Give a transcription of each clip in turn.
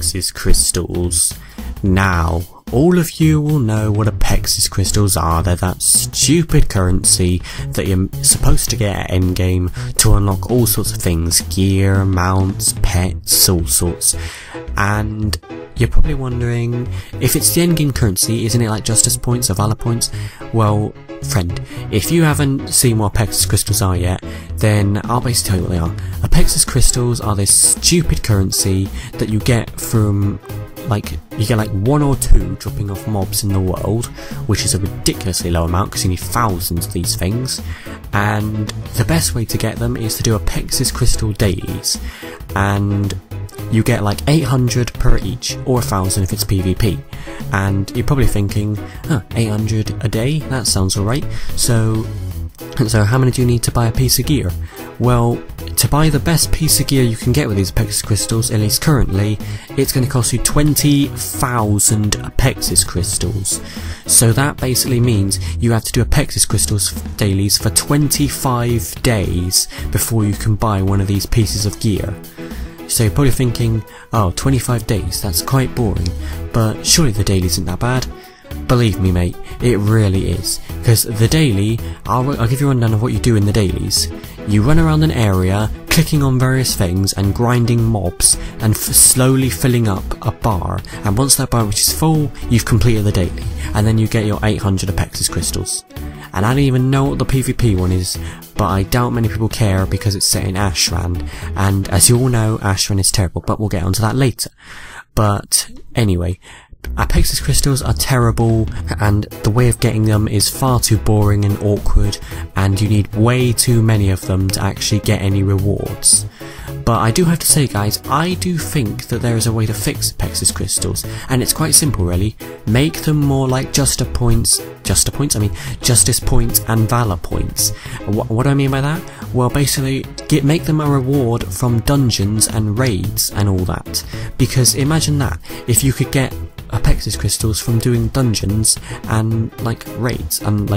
Apexis Crystals. Now, all of you will know what Apexis Crystals are. They're that stupid currency that you're supposed to get at endgame to unlock all sorts of things. Gear, mounts, pets, all sorts. And you're probably wondering, if it's the endgame currency, isn't it like Justice Points or Valor Points? Well, friend, if you haven't seen what Apexis Crystals are yet, then I'll basically tell you what they are. Apexis Crystals are this stupid currency that you get from, you get like 1 or 2 dropping off mobs in the world, which is a ridiculously low amount because you need thousands of these things. And the best way to get them is to do Apexis Crystal dailies, and you get like 800 per each, or 1000 if it's PvP. And you're probably thinking, 800 a day? That sounds alright. So how many do you need to buy a piece of gear? Well, to buy the best piece of gear you can get with these Apexis Crystals, at least currently, it's going to cost you 20,000 Apexis Crystals. So that basically means you have to do Apexis Crystals dailies for 25 days before you can buy one of these pieces of gear. So you're probably thinking, oh, 25 days, that's quite boring, but surely the daily isn't that bad. Believe me, mate, it really is. Because the daily, I'll give you a rundown of what you do in the dailies. You run around an area, clicking on various things and grinding mobs, and slowly filling up a bar, and once that bar which is full, you've completed the daily, and then you get your 800 Apexis Crystals. And I don't even know what the PvP one is, but I doubt many people care because it's set in Ashran, and as you all know, Ashran is terrible, but we'll get onto that later. But anyway, Apexis Crystals are terrible, and the way of getting them is far too boring and awkward, and you need way too many of them to actually get any rewards. But I do have to say, guys, I do think that there is a way to fix Apexis Crystals, and it's quite simple really. Make them more like Justice Points and Valor Points. What do I mean by that? Well, basically, make them a reward from dungeons and raids and all that. Because imagine that, if you could get Apexis Crystals from doing dungeons and raids and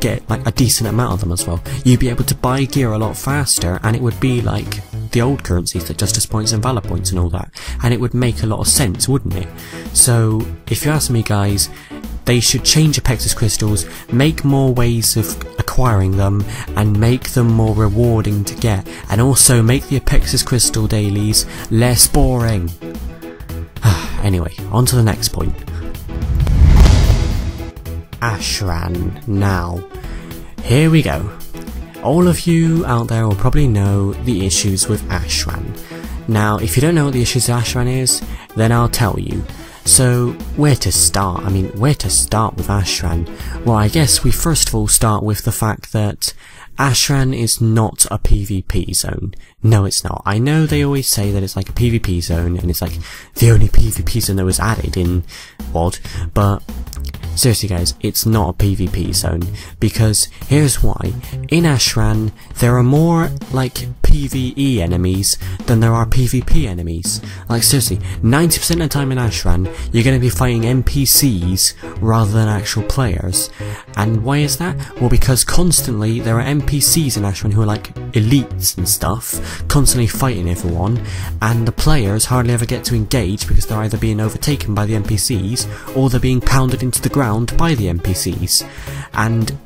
get a decent amount of them as well, you'd be able to buy gear a lot faster, and it would be like the old currencies, like Justice Points and Valor Points and all that, and it would make a lot of sense, wouldn't it? So if you ask me, guys, they should change Apexis Crystals, make more ways of acquiring them, and make them more rewarding to get, and also make the Apexis Crystal dailies less boring. Anyway, on to the next point. Ashran. Now, here we go. All of you out there will probably know the issues with Ashran. Now, if you don't know what the issues with Ashran is, then I'll tell you. So, where to start? Where to start with Ashran? Well, I guess we first of all start with the fact that Ashran is not a PvP zone. No, it's not. I know they always say that it's like a PvP zone, and it's like the only PvP zone that was added in WoD, but seriously guys, it's not a PvP zone, because here's why. In Ashran, there are more PvE enemies than there are PvP enemies. Seriously, 90% of the time in Ashran, you're going to be fighting NPCs rather than actual players. And why is that? Well, because constantly there are NPCs in Ashran who are like elites and stuff, constantly fighting everyone, and the players hardly ever get to engage because they're either being overtaken by the NPCs or they're being pounded into the ground by the NPCs. And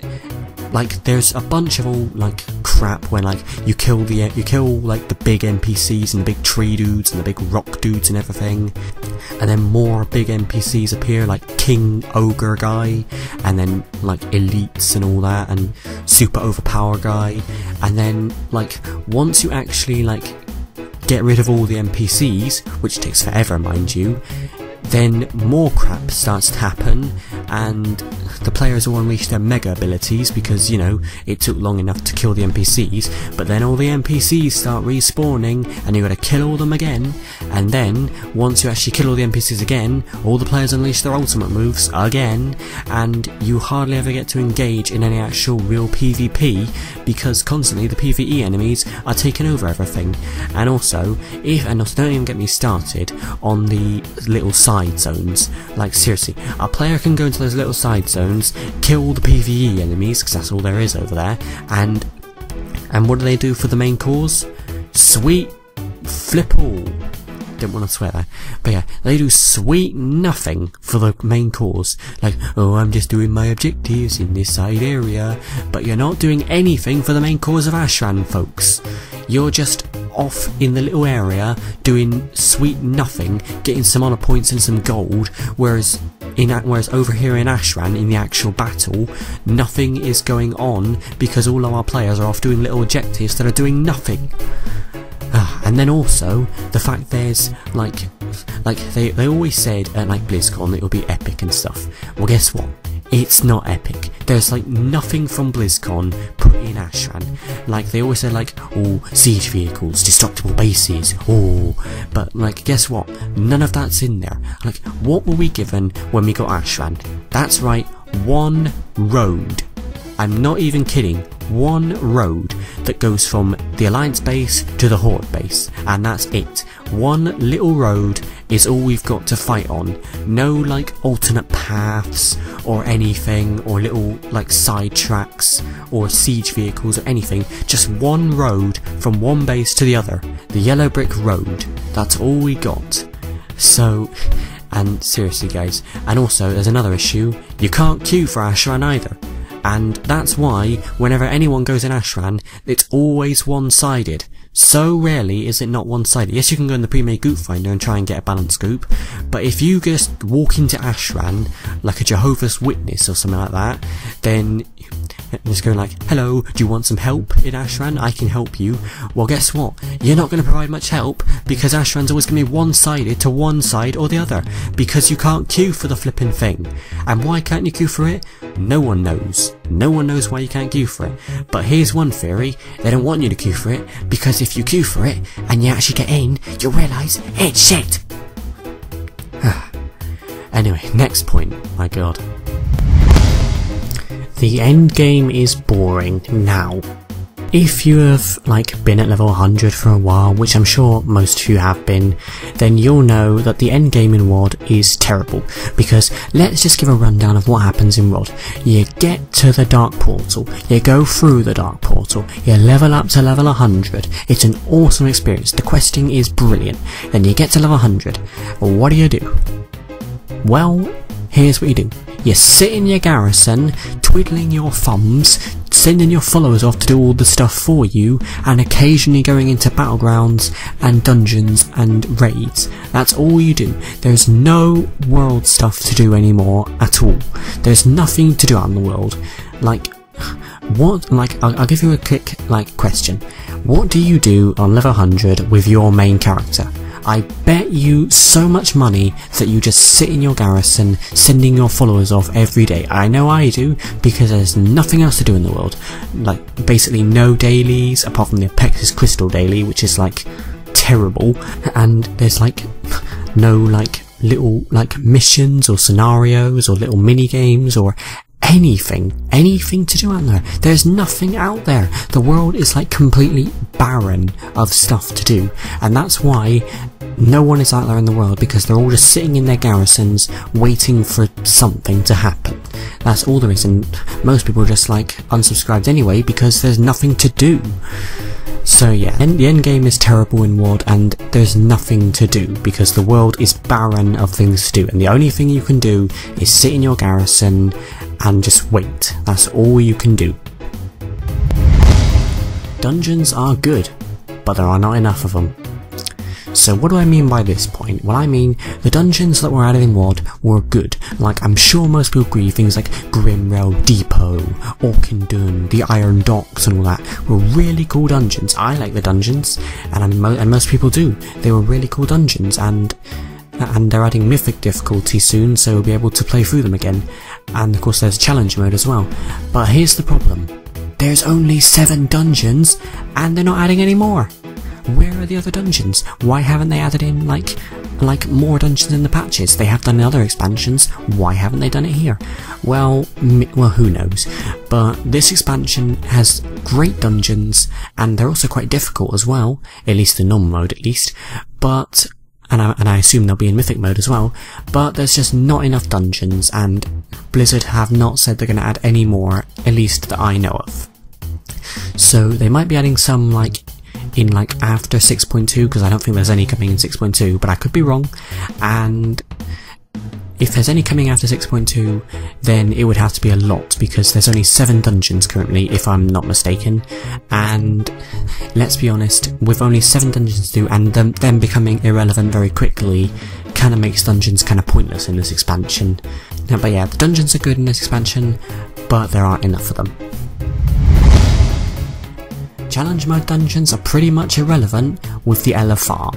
there's a bunch of all crap when you kill the big NPCs and the big tree dudes and the big rock dudes and everything, and then more big NPCs appear like King Ogre guy, and then elites and all that, and super overpower guy, and then once you actually get rid of all the NPCs, which takes forever mind you, then more crap starts to happen, and the players all unleash their mega abilities because, you know, it took long enough to kill the NPCs, but then all the NPCs start respawning and you gotta kill all them again, and then once you actually kill all the NPCs again, all the players unleash their ultimate moves again, and you hardly ever get to engage in any actual real PvP because constantly the PvE enemies are taking over everything. And also don't even get me started on the little side zones. Seriously, a player can go into those little side zones, kill the PvE enemies, because that's all there is over there, and what do they do for the main cause? Sweet flip all. didn't want to swear there. But yeah, they do sweet nothing for the main cause. Like, oh, I'm just doing my objectives in this side area. But you're not doing anything for the main cause of Ashran, folks. You're just off in the little area doing sweet nothing, getting some honor points and some gold, whereas over here in Ashran, in the actual battle, nothing is going on because all of our players are off doing little objectives that are doing nothing. And then also the fact there's like they always said at like BlizzCon it would be epic and stuff. Well, guess what? It's not epic. There's like nothing from BlizzCon put in Ashran. Like they always say like, oh, siege vehicles, destructible bases, oh, but like guess what? None of that's in there. Like, what were we given when we got Ashran? That's right, one road. I'm not even kidding. One road that goes from the Alliance base to the Horde base, and that's it. One little road is all we've got to fight on. No like alternate paths or anything, or little like side tracks or siege vehicles or anything. Just one road from one base to the other. The yellow brick road. That's all we got. So, and seriously guys, and also there's another issue. You can't queue for Ashran either. And that's why, whenever anyone goes in Ashran, it's always one-sided. So rarely is it not one-sided. Yes, you can go in the pre-made goop finder and try and get a balanced goop, but if you just walk into Ashran like a Jehovah's Witness or something like that, then just going like, hello, do you want some help in Ashran? I can help you. Well, guess what? You're not going to provide much help, because Ashran's always going to be one-sided to one side or the other, because you can't queue for the flipping thing. And why can't you queue for it? No one knows. No one knows why you can't queue for it. But here's one theory: they don't want you to queue for it, because if you queue for it and you actually get in, you'll realise it's shit. Anyway, next point. My god. The end game is boring now. If you have like been at level 100 for a while, which I'm sure most of you have been, then you'll know that the end game in WoD is terrible, because let's just give a rundown of what happens in WoD. You get to the Dark Portal, you go through the Dark Portal, you level up to level 100, it's an awesome experience, the questing is brilliant, then you get to level 100, well, what do? Well, here's what you do. You sit in your garrison, twiddling your thumbs, sending your followers off to do all the stuff for you, and occasionally going into battlegrounds and dungeons and raids. That's all you do. There's no world stuff to do anymore at all. There's nothing to do out in the world. Like, what, like, I'll give you a quick, like, question. What do you do on level 100 with your main character? I bet you so much money that you just sit in your garrison, sending your followers off every day. I know I do, because there's nothing else to do in the world. Like, basically no dailies, apart from the Apexis Crystal daily, which is, like, terrible. And there's, like, no, like, little, like, missions or scenarios or little mini-games or anything to do out there. There's nothing out there. The world is like completely barren of stuff to do, and that's why no one is out there in the world, because they're all just sitting in their garrisons waiting for something to happen. That's all there is, and most people are just like unsubscribed anyway because there's nothing to do. So yeah, the end game is terrible in WoD, and there's nothing to do because the world is barren of things to do, and the only thing you can do is sit in your garrison and just wait. That's all you can do. Dungeons are good, but there are not enough of them. So what do I mean by this point? Well, I mean the dungeons that were added in WoD were good. Like, I'm sure most people agree, things like Grimrail Depot, Orkindun, the Iron Docks and all that were really cool dungeons. I like the dungeons, and most people do. They were really cool dungeons, and they're adding mythic difficulty soon, so we'll be able to play through them again. And of course there's challenge mode as well. But here's the problem. There's only 7 dungeons, and they're not adding any more. Where are the other dungeons? Why haven't they added in like more dungeons in the patches? They have done in other expansions. Why haven't they done it here? Well, who knows? But this expansion has great dungeons, and they're also quite difficult as well. At least in normal mode, at least. But and I assume they'll be in mythic mode as well. But there's just not enough dungeons, and Blizzard have not said they're going to add any more, at least that I know of. So they might be adding some like in like after 6.2, because I don't think there's any coming in 6.2, but I could be wrong. And if there's any coming after 6.2, then it would have to be a lot, because there's only 7 dungeons currently, if I'm not mistaken. And let's be honest, with only 7 dungeons to do, and them becoming irrelevant very quickly, kind of makes dungeons kind of pointless in this expansion. Now, but yeah, the dungeons are good in this expansion, but there aren't enough of them. Challenge mode dungeons are pretty much irrelevant with the LFR.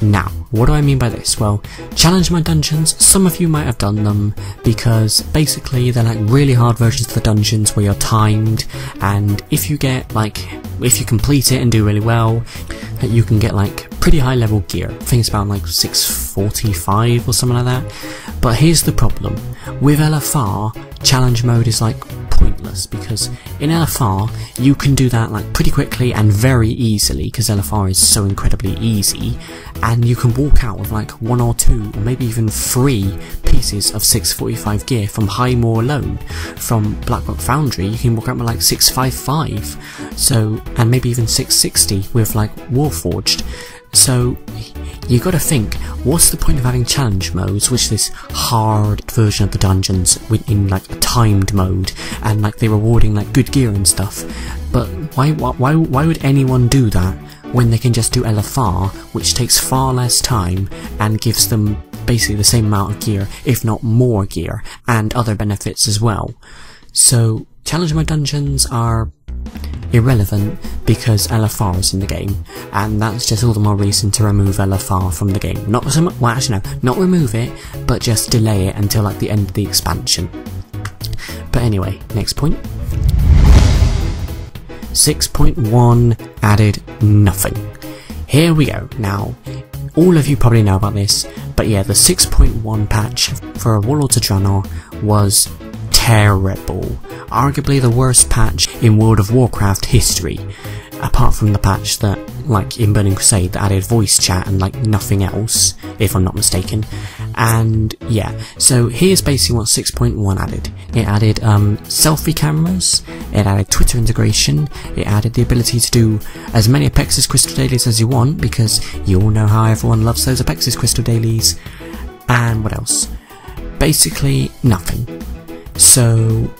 Now, what do I mean by this? Well, challenge mode dungeons, some of you might have done them, because basically they're like really hard versions of the dungeons where you're timed, and if you complete it and do really well, you can get like pretty high level gear. I think it's about like 645 or something like that. But here's the problem. With LFR, challenge mode is like pointless, because in LFR you can do that like pretty quickly and very easily, because LFR is so incredibly easy, and you can walk out with like 1 or 2 or maybe even 3 pieces of 645 gear from Highmoor alone. From Blackrock Foundry you can walk out with like 655, so, and maybe even 660 with like Warforged. So you gotta think, what's the point of having challenge modes, which is this hard version of the dungeons in like a timed mode, and like they're rewarding like good gear and stuff, but why would anyone do that when they can just do LFR, which takes far less time and gives them basically the same amount of gear, if not more gear, and other benefits as well? So challenge mode dungeons are irrelevant because LFR is in the game, and that's just all the more reason to remove LFR from the game. Not so much, well actually no, not remove it, but just delay it until like the end of the expansion. But anyway, next point. 6.1 added nothing. Here we go. Now, all of you probably know about this, but yeah, the 6.1 patch for Warlords of Draenor was terrible. Arguably the worst patch in World of Warcraft history, apart from the patch that, like in Burning Crusade, that added voice chat and like nothing else, if I'm not mistaken. And yeah, so here's basically what 6.1 added. It added selfie cameras, it added Twitter integration, it added the ability to do as many Apexis Crystal dailies as you want, because you all know how everyone loves those Apexis Crystal dailies. And what else? Basically nothing. So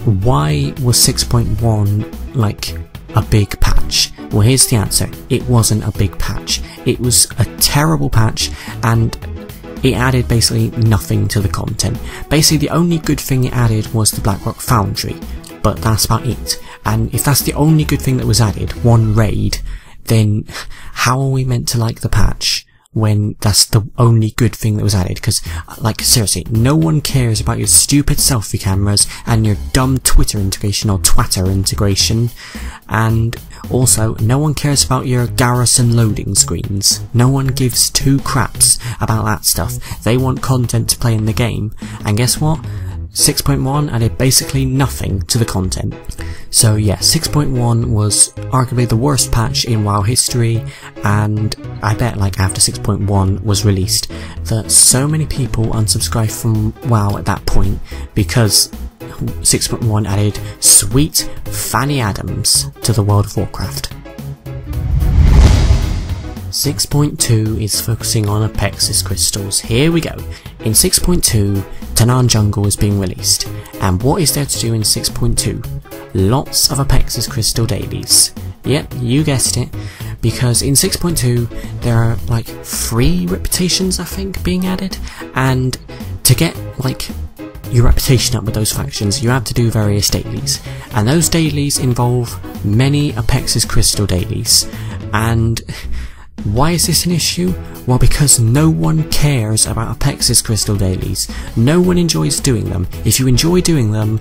why was 6.1 like a big patch? Well, here's the answer. It wasn't a big patch. It was a terrible patch, and it added basically nothing to the content. Basically the only good thing it added was the Blackrock Foundry, but that's about it. And if that's the only good thing that was added, one raid, then how are we meant to like the patch when that's the only good thing that was added? Because, like, seriously, no one cares about your stupid selfie cameras and your dumb Twitter integration or Twatter integration, and also, no one cares about your garrison loading screens. No one gives 2 craps about that stuff. They want content to play in the game, and guess what? 6.1 added basically nothing to the content. So yeah, 6.1 was arguably the worst patch in WoW history, and I bet like after 6.1 was released that so many people unsubscribed from WoW at that point because 6.1 added sweet Fanny Adams to the World of Warcraft. 6.2 is focusing on Apexis Crystals. Here we go. In 6.2, Tanaan Jungle is being released, and what is there to do in 6.2? Lots of Apexis Crystal dailies. Yep, you guessed it, because in 6.2 there are like 3 reputations I think being added, and to get like your reputation up with those factions you have to do various dailies, and those dailies involve many Apexis Crystal dailies. And why is this an issue? Well, because no one cares about Apexis Crystal dailies. No one enjoys doing them. If you enjoy doing them,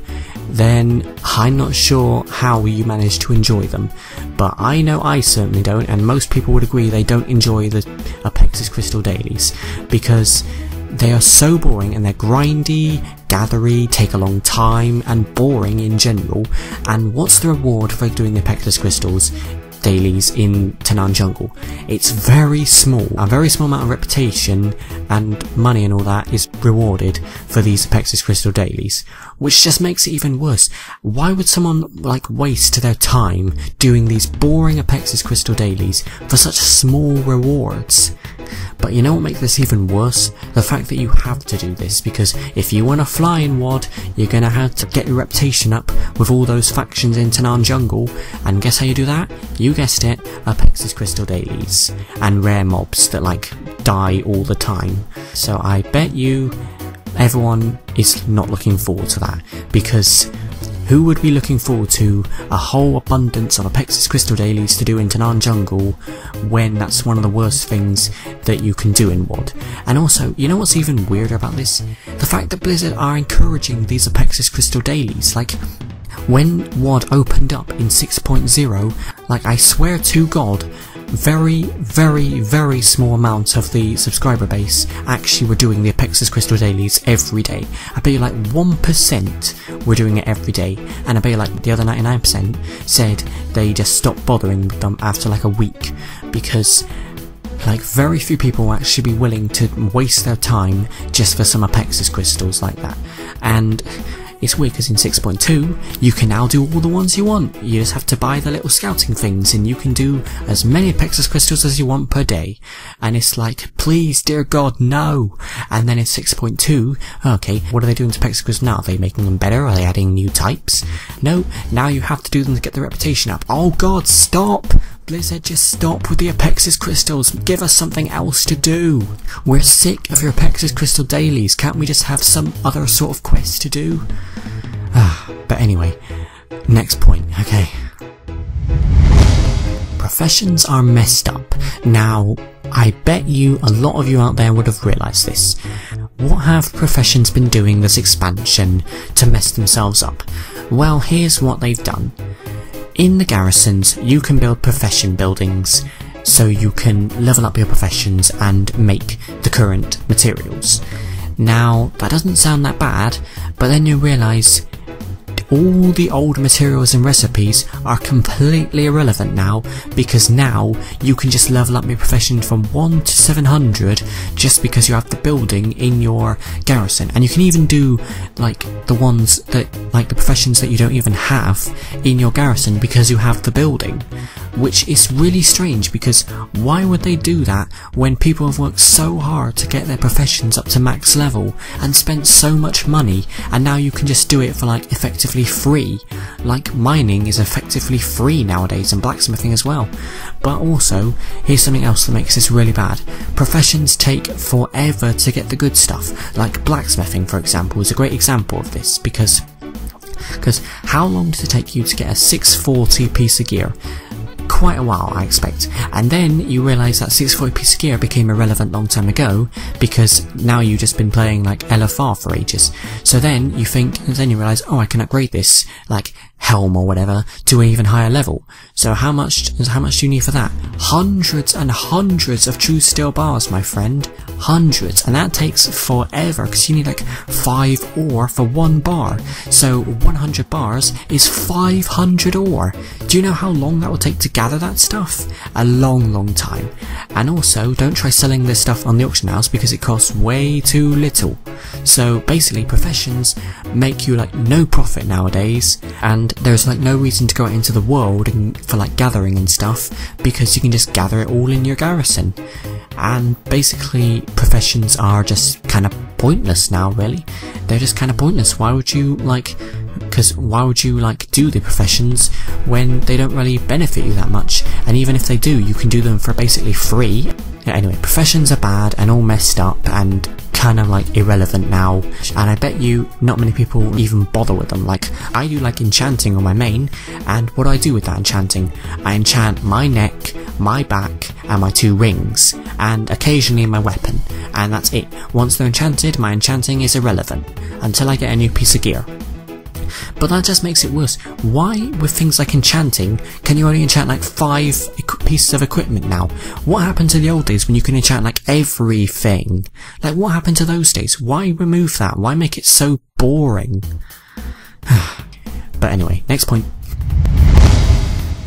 then I'm not sure how you manage to enjoy them. But I know I certainly don't, and most people would agree they don't enjoy the Apexis Crystal dailies, because they are so boring and they're grindy, gathery, take a long time, and boring in general. And what's the reward for doing the Apexis Crystals? dailies in Tanan Jungle. It's very small. A very small amount of reputation and money and all that is rewarded for these Apexis Crystal dailies, which just makes it even worse. Why would someone like waste their time doing these boring Apexis Crystal dailies for such small rewards? But you know what makes this even worse? The fact that you have to do this, because if you want to fly in WoD, you're going to have to get your reputation up with all those factions in Tanan Jungle, and guess how you do that? You guessed it, Apexis Crystal dailies, and rare mobs that like die all the time. So I bet you everyone is not looking forward to that, because who would be looking forward to a whole abundance of Apexis Crystal dailies to do in Tanan Jungle when that's one of the worst things that you can do in WoD? And also, you know what's even weirder about this? The fact that Blizzard are encouraging these Apexis Crystal dailies. Like, when WoD opened up in 6.0, like I swear to God, very small amount of the subscriber base actually were doing the Apexis Crystal dailies every day. I bet you like 1% were doing it every day, and I bet you like the other 99% said they just stopped bothering with them after like a week, because like very few people will actually be willing to waste their time just for some Apexis Crystals like that. And it's weird because in 6.2 you can now do all the ones you want. You just have to buy the little scouting things and you can do as many Apexis Crystals as you want per day. And it's like, please dear God, no. And then in 6.2, okay, what are they doing to Apexis Crystals now? Are they making them better? Are they adding new types? No, now you have to do them to get the reputation up. Oh God, stop! Blizzard, just stop with the Apexis Crystals. Give us something else to do. We're sick of your Apexis Crystal dailies. Can't we just have some other sort of quest to do? But anyway, next point, okay. Professions are messed up. Now, I bet you a lot of you out there would have realised this. What have professions been doing this expansion to mess themselves up? Well, here's what they've done. In the garrisons, you can build profession buildings, so you can level up your professions and make the current materials. Now, that doesn't sound that bad, but then you realise all the old materials and recipes are completely irrelevant now, because now you can just level up your profession from 1 to 700 just because you have the building in your garrison. And you can even do like the ones that, like the professions that you don't even have in your garrison because you have the building, which is really strange, because why would they do that when people have worked so hard to get their professions up to max level and spent so much money, and now you can just do it for like effectively free. Like mining is effectively free nowadays, and blacksmithing as well. But also, here's something else that makes this really bad. Professions take forever to get the good stuff. Like blacksmithing, for example, is a great example of this, because how long does it take you to get a 640 piece of gear? Quite a while, I expect. And then you realise that 640 piece of gear became irrelevant long time ago, because now you've just been playing like LFR for ages. So then you think, and then you realise, oh, I can upgrade this like helm or whatever to an even higher level. So how much do you need for that? Hundreds and hundreds of true steel bars, my friend. Hundreds. And that takes forever, because you need like 5 ore for 1 bar. So 100 bars is 500 ore. Do you know how long that will take to gather that stuff? A long time. And also, don't try selling this stuff on the auction house, because it costs way too little. So basically, professions make you like no profit nowadays, and there's like no reason to go out into the world and for like gathering and stuff, because you can just gather it all in your garrison. And basically, professions are just kind of pointless now, really. They're just kind of pointless. Why would you like do the professions when they don't really benefit you that much? And even if they do, you can do them for basically free. Yeah, anyway, professions are bad and all messed up and kind of like irrelevant now, and I bet you not many people even bother with them. Like, I do like enchanting on my main, and what do I do with that enchanting? I enchant my neck, my back, and my 2 rings, and occasionally my weapon, and that's it. Once they're enchanted, my enchanting is irrelevant until I get a new piece of gear. But that just makes it worse. Why, with things like enchanting, can you only enchant like 5 pieces of equipment now? What happened to the old days when you can enchant like everything? Like, what happened to those days? Why remove that? Why make it so boring? But anyway, next point.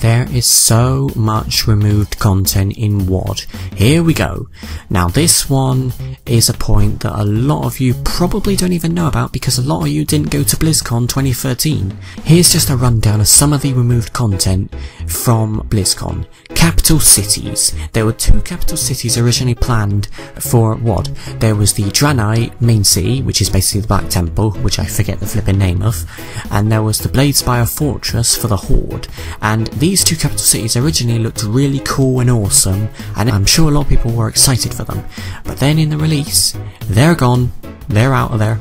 There is so much removed content in WoD. Here we go. Now this one is a point that a lot of you probably don't even know about because a lot of you didn't go to BlizzCon 2013. Here's just a rundown of some of the removed content from BlizzCon. Capital cities. There were 2 capital cities originally planned for WoD. There was the Draenor main city, which is basically the Black Temple, which I forget the flipping name of, and there was the Bladespire Fortress for the Horde. And these 2 capital cities originally looked really cool and awesome, and I'm sure a lot of people were excited for them. But then in the release, they're gone, they're out of there.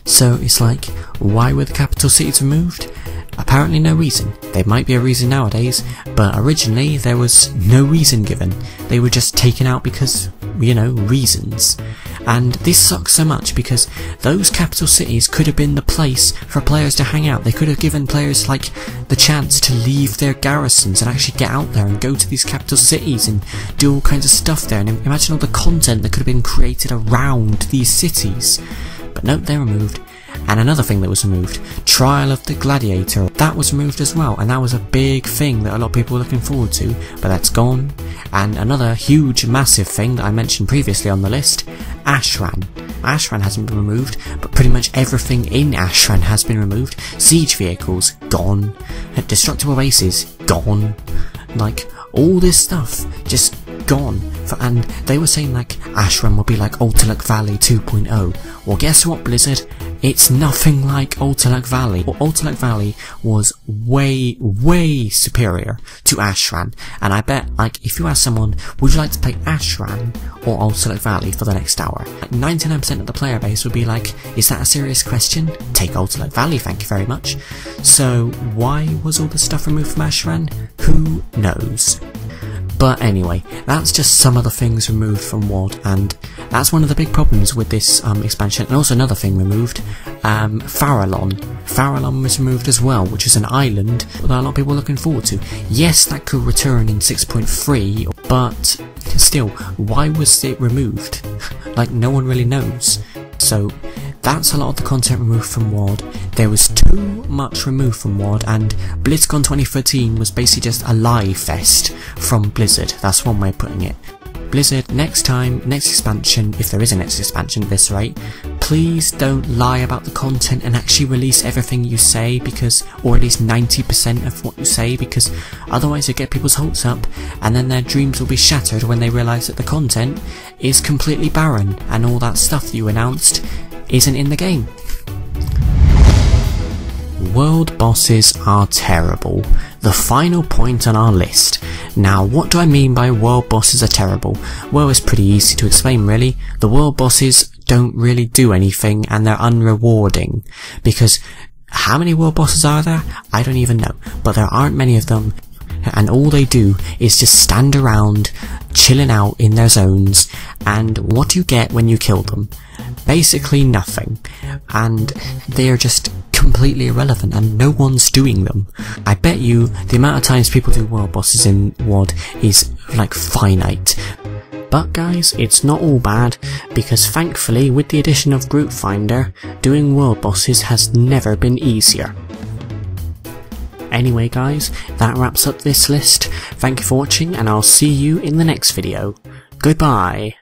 So it's like, why were the capital cities removed? Apparently no reason. There might be a reason nowadays, but originally there was no reason given. They were just taken out because, you know, reasons. And this sucks so much because those capital cities could have been the place for players to hang out. They could have given players like the chance to leave their garrisons and actually get out there and go to these capital cities and do all kinds of stuff there. And imagine all the content that could have been created around these cities. But nope, they're removed. And another thing that was removed, Trial of the Gladiator, that was removed as well, and that was a big thing that a lot of people were looking forward to, but that's gone. And another huge, massive thing that I mentioned previously on the list, Ashran. Ashran hasn't been removed, but pretty much everything in Ashran has been removed. Siege vehicles, gone. Destructible bases, gone. Like, all this stuff, just gone. And they were saying like, Ashran will be like Ultaluk Valley 2.0. Well, guess what, Blizzard? It's nothing like Ultaluk Valley. Ultaluk Valley was way, way superior to Ashran. And I bet, like, if you ask someone, would you like to play Ashran or Ultaluk Valley for the next hour? Like 99% of the player base would be like, is that a serious question? Take Ultaluk Valley, thank you very much. So, why was all this stuff removed from Ashran? Who knows? But anyway, that's just some of the things removed from WoD, and that's one of the big problems with this expansion. And also another thing removed, Farallon. Farallon was removed as well, which is an island that a lot of people are looking forward to. Yes, that could return in 6.3, but still, why was it removed? Like, no one really knows. So, that's a lot of the content removed from WoD. There was too much removed from WoD, and BlizzCon 2013 was basically just a lie fest from Blizzard. That's one way of putting it. Blizzard, next time, next expansion, if there is a next expansion at this rate, please don't lie about the content and actually release everything you say, because, or at least 90% of what you say, because otherwise you get people's hopes up, and then their dreams will be shattered when they realise that the content is completely barren, and all that stuff that you announced isn't in the game. World bosses are terrible. The final point on our list. Now, what do I mean by world bosses are terrible? Well, it's pretty easy to explain really. The world bosses don't really do anything and they're unrewarding. Because how many world bosses are there? I don't even know. But there aren't many of them. And all they do is just stand around, chilling out in their zones. And what do you get when you kill them? Basically nothing. And they're just completely irrelevant and no one's doing them. I bet you the amount of times people do world bosses in WoD is like finite. But guys, it's not all bad, because thankfully with the addition of Group Finder, doing world bosses has never been easier. Anyway guys, that wraps up this list. Thank you for watching and I'll see you in the next video. Goodbye.